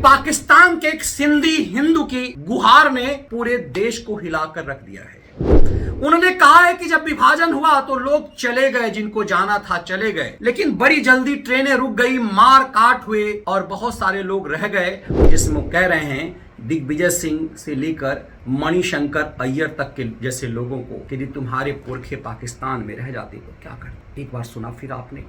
पाकिस्तान के एक सिंधी हिंदू की गुहार ने पूरे देश को हिलाकर रख दिया है। उन्होंने कहा है कि जब विभाजन हुआ तो लोग चले गए, जिनको जाना था चले गए, लेकिन बड़ी जल्दी ट्रेनें रुक गई, मार काट हुए और बहुत सारे लोग रह गए। जिसमें कह रहे हैं दिग्विजय सिंह से लेकर मणिशंकर अय्यर तक के जैसे लोगों को कि यदि तुम्हारे पुरखे पाकिस्तान में रह जाते तो क्या करते। एक बार सुना फिर आपने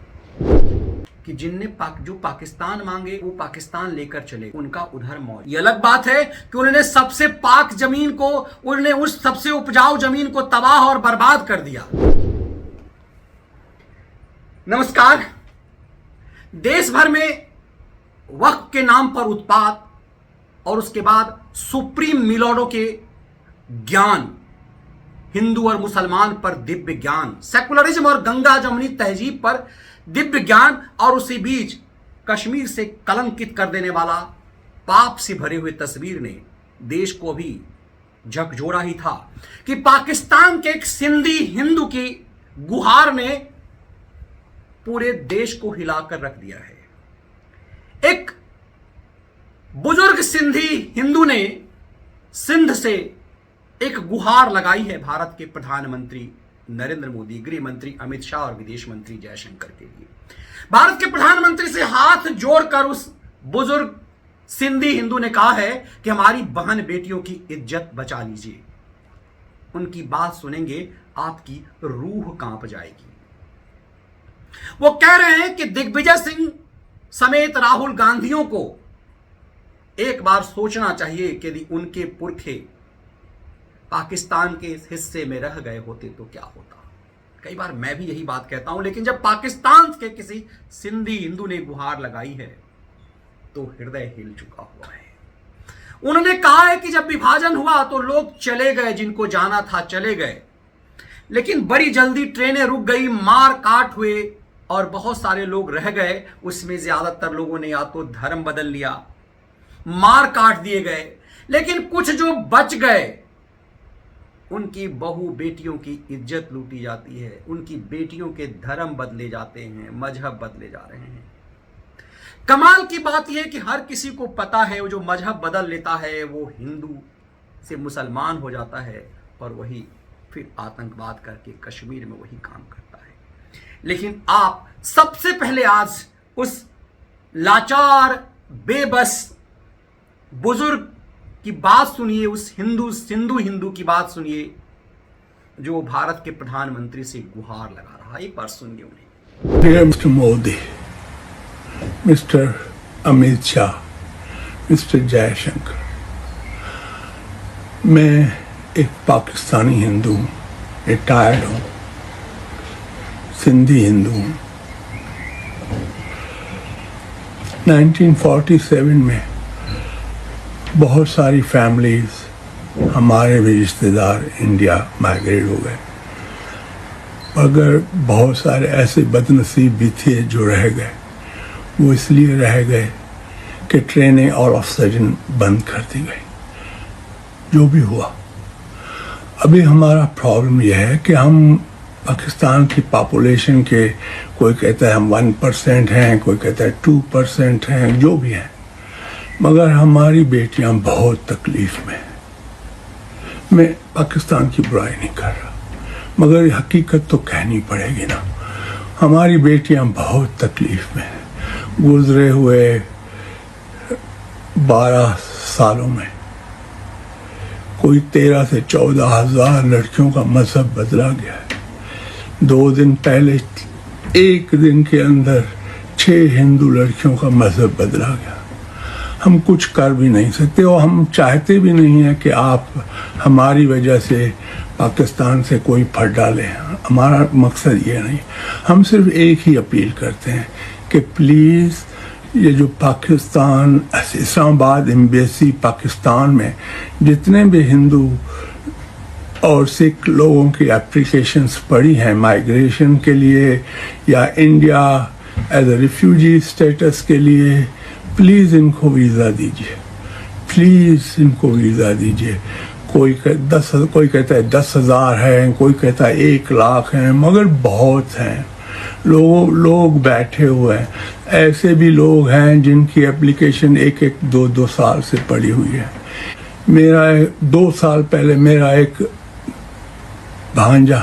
कि जिनने जो पाकिस्तान मांगे वो पाकिस्तान लेकर चले, उनका उधर मौत। ये अलग बात है कि उन्होंने सबसे पाक जमीन को, उन्होंने उस सबसे उपजाऊ जमीन को तबाह और बर्बाद कर दिया। नमस्कार। देश भर में वक्फ के नाम पर उत्पात और उसके बाद सुप्रीम मिलॉर्डों के ज्ञान, हिंदू और मुसलमान पर दिव्य ज्ञान, सेकुलरिज्म और गंगा जमनी तहजीब पर दिव्य ज्ञान, और उसी बीच कश्मीर से कलंकित कर देने वाला पाप से भरे हुए तस्वीर ने देश को अभी झकझोरा ही था कि पाकिस्तान के एक सिंधी हिंदू की गुहार ने पूरे देश को हिलाकर रख दिया है। एक बुजुर्ग सिंधी हिंदू ने सिंध से एक गुहार लगाई है भारत के प्रधानमंत्री नरेंद्र मोदी, गृह मंत्री अमित शाह और विदेश मंत्री जयशंकर के लिए। भारत के प्रधानमंत्री से हाथ जोड़कर उस बुजुर्ग सिंधी हिंदू ने कहा है कि हमारी बहन बेटियों की इज्जत बचा लीजिए। उनकी बात सुनेंगे आपकी रूह कांप जाएगी। वो कह रहे हैं कि दिग्विजय सिंह समेत राहुल गांधियों को एक बार सोचना चाहिए कि यदि उनके पुरखे पाकिस्तान के इस हिस्से में रह गए होते तो क्या होता। कई बार मैं भी यही बात कहता हूं, लेकिन जब पाकिस्तान के किसी सिंधी हिंदू ने गुहार लगाई है तो हृदय हिल चुका हुआ है। उन्होंने कहा है कि जब विभाजन हुआ तो लोग चले गए, जिनको जाना था चले गए, लेकिन बड़ी जल्दी ट्रेनें रुक गई, मार काट हुए और बहुत सारे लोग रह गए। उसमें ज्यादातर लोगों ने या तो धर्म बदल लिया, मार काट दिए गए, लेकिन कुछ जो बच गए उनकी बहू बेटियों की इज्जत लूटी जाती है, उनकी बेटियों के धर्म बदले जाते हैं, मजहब बदले जा रहे हैं। कमाल की बात यह कि हर किसी को पता है वो जो मजहब बदल लेता है वो हिंदू से मुसलमान हो जाता है और वही फिर आतंकवाद करके कश्मीर में वही काम करता है। लेकिन आप सबसे पहले आज उस लाचार बेबस बुजुर्ग की बात सुनिए, उस सिंधु हिंदू की बात सुनिए जो भारत के प्रधानमंत्री से गुहार लगा रहा। एक बार सुनिए उन्हें। Dear mister Modi, mister Amit Shah, mister Jaishankar, मैं एक पाकिस्तानी हिंदू हूँ, रिटायर्ड हूँ, सिंधी हिंदू हूँ। 1947 में बहुत सारी फैमिलीज, हमारे भी रिश्तेदार इंडिया माइग्रेट हो गए, मगर बहुत सारे ऐसे बदनसीब भी थे जो रह गए। वो इसलिए रह गए कि ट्रेनें ऑल ऑफ सडन बंद कर दी गई। जो भी हुआ, अभी हमारा प्रॉब्लम यह है कि हम पाकिस्तान की पॉपुलेशन के, कोई कहता है हम 1% हैं, कोई कहता है 2% हैं, जो भी हैं, मगर हमारी बेटियां बहुत तकलीफ में हैं। मैं पाकिस्तान की बुराई नहीं कर रहा, मगर हकीकत तो कहनी पड़ेगी ना। हमारी बेटियां बहुत तकलीफ में हैं। गुजरे हुए 12 सालों में कोई 13 से 14 हजार लड़कियों का मजहब बदला गया है। 2 दिन पहले एक दिन के अंदर 6 हिंदू लड़कियों का मजहब बदला गया। हम कुछ कर भी नहीं सकते और हम चाहते भी नहीं हैं कि आप हमारी वजह से पाकिस्तान से कोई फट डालें। हमारा मकसद ये नहीं। हम सिर्फ एक ही अपील करते हैं कि प्लीज़ ये जो पाकिस्तान, इस्लामाबाद एम्बेसी पाकिस्तान में जितने भी हिंदू और सिख लोगों की एप्लीकेशंस पड़ी हैं माइग्रेशन के लिए या India as a refugee status के लिए, प्लीज़ इनको वीज़ा दीजिए, प्लीज़ इनको वीज़ा दीजिए। कोई कहता है 10,000 हैं, कोई कहता है 1 लाख हैं, मगर बहुत हैं। लोग बैठे हुए हैं। ऐसे भी लोग हैं जिनकी एप्लीकेशन 1-2 साल से पड़ी हुई है। मेरा 2 साल पहले मेरा एक भांजा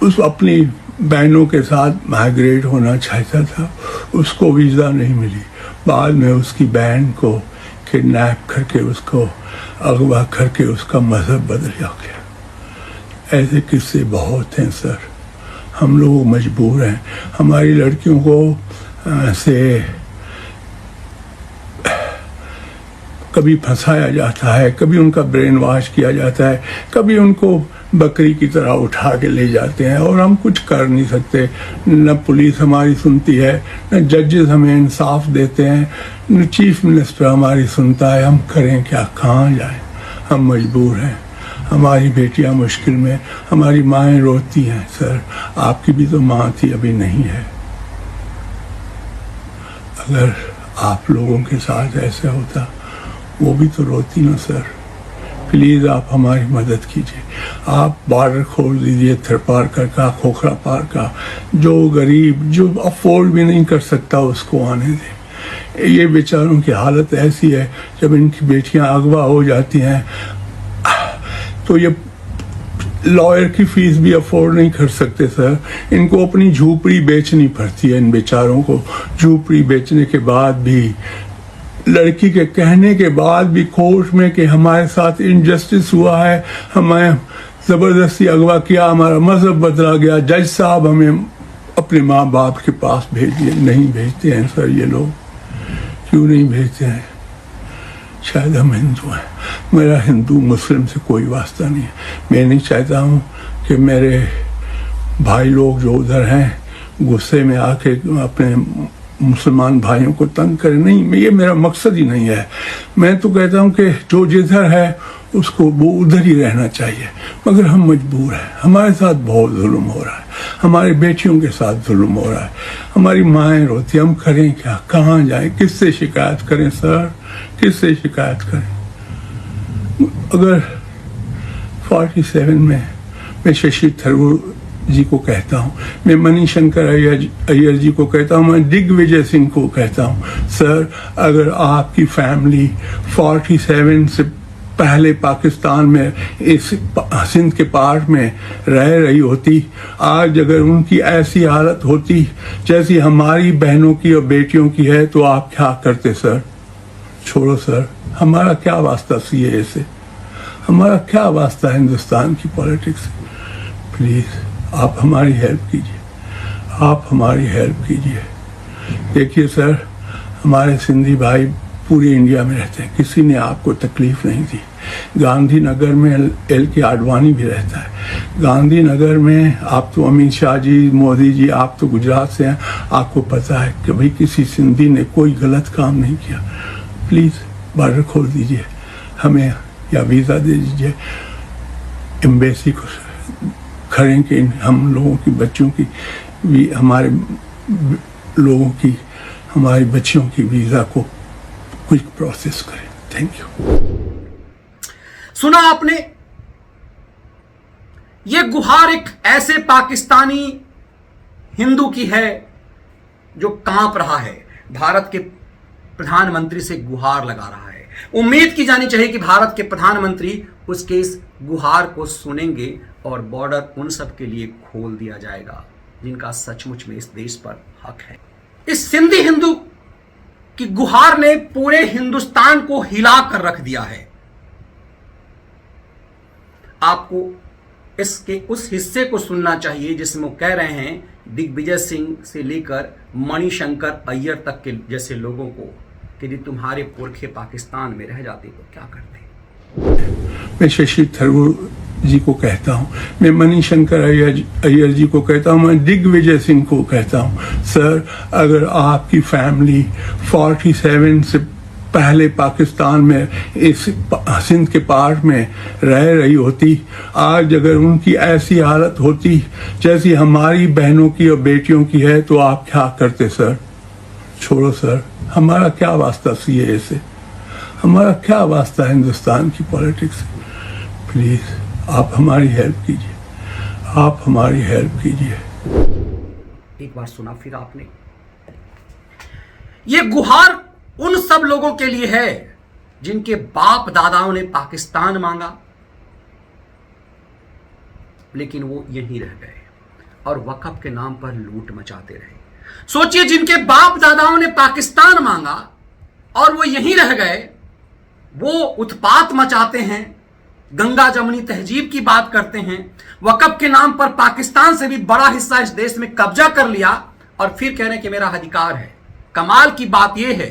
उस अपनी बहनों के साथ माइग्रेट होना चाहता था, उसको वीज़ा नहीं मिली। बाद में उसकी बहन को किडनैप करके उसको अगवा करके उसका मजहब बदल गया। ऐसे किस्से बहुत हैं सर। हम लोग मजबूर हैं। हमारी लड़कियों को से कभी फंसाया जाता है, कभी उनका ब्रेन वॉश किया जाता है, कभी उनको बकरी की तरह उठा के ले जाते हैं और हम कुछ कर नहीं सकते। न पुलिस हमारी सुनती है, न जजेस हमें इंसाफ देते हैं, न चीफ मिनिस्टर हमारी सुनता है। हम करें क्या, कहाँ जाएं? हम मजबूर हैं। हमारी बेटियां मुश्किल में, हमारी माएँ रोती हैं। सर आपकी भी तो माँ थी, अभी नहीं है। अगर आप लोगों के साथ ऐसा होता, वो भी तो रोती ना सर। प्लीज़ आप हमारी मदद कीजिए। आप बॉर्डर खोल दीजिए, थरपारकर का, खोखरा पार का। जो गरीब, जो अफोर्ड भी नहीं कर सकता, उसको आने दें। ये बेचारों की हालत ऐसी है, जब इनकी बेटियां अगवा हो जाती हैं तो ये लॉयर की फीस भी अफोर्ड नहीं कर सकते सर। इनको अपनी झूपड़ी बेचनी पड़ती है। इन बेचारों को झूपड़ी बेचने के बाद भी, लड़की के कहने के बाद भी कोर्ट में कि हमारे साथ इनजस्टिस हुआ है, हमें ज़बरदस्ती अगवा किया, हमारा मजहब बदला गया, जज साहब हमें अपने माँ बाप के पास भेजिए। नहीं भेजते हैं सर ये लोग। क्यों नहीं भेजते हैं? शायद हम हिंदू हैं। मेरा हिंदू मुस्लिम से कोई वास्ता नहीं है। मैं नहीं चाहता हूँ कि मेरे भाई लोग जो उधर हैं गुस्से में आके अपने मुसलमान भाइयों को तंग करें। नहीं, ये मेरा मकसद ही नहीं है। मैं तो कहता हूँ कि जो जिधर है उसको वो उधर ही रहना चाहिए। मगर हम मजबूर हैं। हमारे साथ बहुत जुल्म हो रहा है, हमारी बेटियों के साथ जुल्म हो रहा है, हमारी माएँ रोती। हम करें क्या, कहाँ जाएं, किससे शिकायत करें सर, किससे शिकायत करें? अगर 47 में मैं शशि थरूर जी को कहता हूँ, मैं मणिशंकर अय्यर जी को कहता हूँ, मैं दिग्विजय सिंह को कहता हूँ, सर अगर आपकी फैमिली 47 से पहले पाकिस्तान में इस सिंध के पार में रह रही होती, आज अगर उनकी ऐसी हालत होती जैसी हमारी बहनों की और बेटियों की है, तो आप क्या करते सर? छोड़ो सर, हमारा क्या वास्ता सीए से, हमारा क्या वास्ता हिंदुस्तान की पॉलिटिक्स से। प्लीज़ आप हमारी हेल्प कीजिए, आप हमारी हेल्प कीजिए। देखिए सर, हमारे सिंधी भाई पूरे इंडिया में रहते हैं, किसी ने आपको तकलीफ नहीं दी। गांधीनगर में LK आडवाणी भी रहता है। गांधीनगर में आप तो अमित शाह जी, मोदी जी, आप तो गुजरात से हैं, आपको पता है कि भाई किसी सिंधी ने कोई गलत काम नहीं किया। प्लीज़ बॉर्डर खोल दीजिए हमें, या वीज़ा दे दीजिए। एम्बेसी को करें कि हम लोगों की बच्चों की भी, हमारे लोगों की, हमारी बच्चियों की वीज़ा को क्विक प्रोसेस करें। Thank you. सुना आपने? ये गुहार एक ऐसे पाकिस्तानी हिंदू की है जो कांप रहा है, भारत के प्रधानमंत्री से गुहार लगा रहा है। उम्मीद की जानी चाहिए कि भारत के प्रधानमंत्री उसके इस गुहार को सुनेंगे और बॉर्डर उन सब के लिए खोल दिया जाएगा जिनका सचमुच में इस देश पर हक है। इस सिंधी हिंदू की गुहार ने पूरे हिंदुस्तान को हिला कर रख दिया है। आपको इसके उस हिस्से को सुनना चाहिए जिसमें वो कह रहे हैं दिग्विजय सिंह से लेकर मणिशंकर अय्यर तक के जैसे लोगों को कि यदि तुम्हारे पुरखे पाकिस्तान में रह जाते तो क्या करते। मैं शशि थरूर जी को कहता हूँ, मैं मणिशंकर अय्यर जी को कहता हूँ, मैं दिग्विजय सिंह को कहता हूँ, सर अगर आपकी फैमिली 47 से पहले पाकिस्तान में इस सिंध के पार में रह रही होती, आज अगर उनकी ऐसी हालत होती जैसी हमारी बहनों की और बेटियों की है, तो आप क्या करते सर? छोड़ो सर, हमारा क्या वास्ता सीए से, हमारा क्या वास्ता हिंदुस्तान की पॉलिटिक्स से। प्लीज़ आप हमारी हेल्प कीजिए, आप हमारी हेल्प कीजिए। एक बार सुना फिर आपने। यह गुहार उन सब लोगों के लिए है जिनके बाप दादाओं ने पाकिस्तान मांगा, लेकिन वो यहीं रह गए और वक़्फ़ के नाम पर लूट मचाते रहे। सोचिए, जिनके बाप दादाओं ने पाकिस्तान मांगा और वो यहीं रह गए, वो उत्पात मचाते हैं, गंगा जमुनी तहजीब की बात करते हैं, वक़्फ़ के नाम पर पाकिस्तान से भी बड़ा हिस्सा इस देश में कब्जा कर लिया और फिर कह रहे हैं कि मेरा अधिकार है। कमाल की बात यह है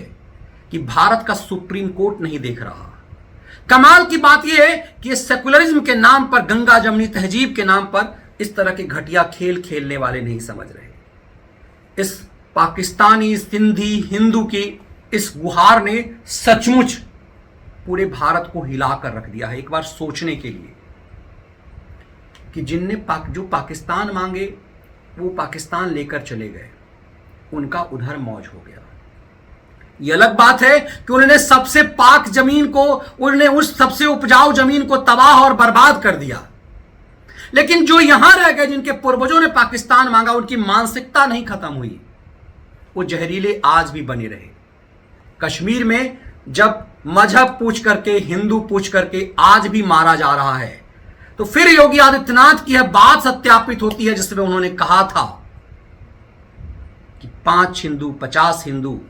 कि भारत का सुप्रीम कोर्ट नहीं देख रहा। कमाल की बात यह है कि सेकुलरिज्म के नाम पर, गंगा जमुनी तहजीब के नाम पर इस तरह के घटिया खेल खेलने वाले नहीं समझ रहे। इस पाकिस्तानी सिंधी हिंदू की इस गुहार ने सचमुच पूरे भारत को हिलाकर रख दिया है। एक बार सोचने के लिए कि जो पाकिस्तान मांगे वो पाकिस्तान लेकर चले गए, उनका उधर मौज हो गया। यह अलग बात है कि उन्होंने सबसे पाक जमीन को, उन्होंने उस सबसे उपजाऊ जमीन को तबाह और बर्बाद कर दिया। लेकिन जो यहां रह गए, जिनके पूर्वजों ने पाकिस्तान मांगा, उनकी मानसिकता नहीं खत्म हुई, वो जहरीले आज भी बने रहे। कश्मीर में जब मजहब पूछ करके, हिंदू पूछ करके आज भी मारा जा रहा है, तो फिर योगी आदित्यनाथ की यह बात सत्यापित होती है जिसमें उन्होंने कहा था कि 5 हिंदू 50 हिंदू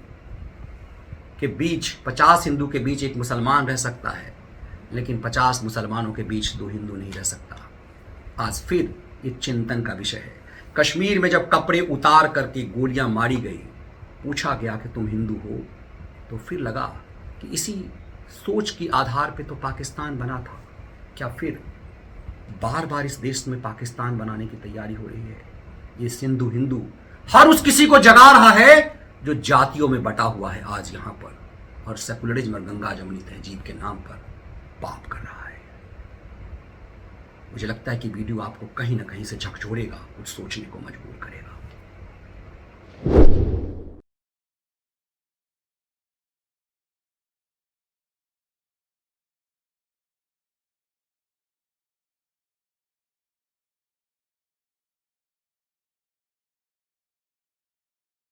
के बीच, 50 हिंदू के बीच एक मुसलमान रह सकता है, लेकिन 50 मुसलमानों के बीच 2 हिंदू नहीं रह सकता। आज फिर ये चिंतन का विषय है। कश्मीर में जब कपड़े उतार करके गोलियां मारी गई, पूछा गया कि तुम हिंदू हो, तो फिर लगा कि इसी सोच के आधार पे तो पाकिस्तान बना था। क्या फिर बार बार इस देश में पाकिस्तान बनाने की तैयारी हो रही है? ये सिंधु हिंदू हर उस किसी को जगा रहा है जो जातियों में बटा हुआ है आज यहां पर, और सेकुलरिज्म और गंगा जमुनी तहजीब के नाम पर पाप कर रहा है। मुझे लगता है कि वीडियो आपको कहीं ना कहीं से झकझोरेगा, कुछ सोचने को मजबूर करेगा।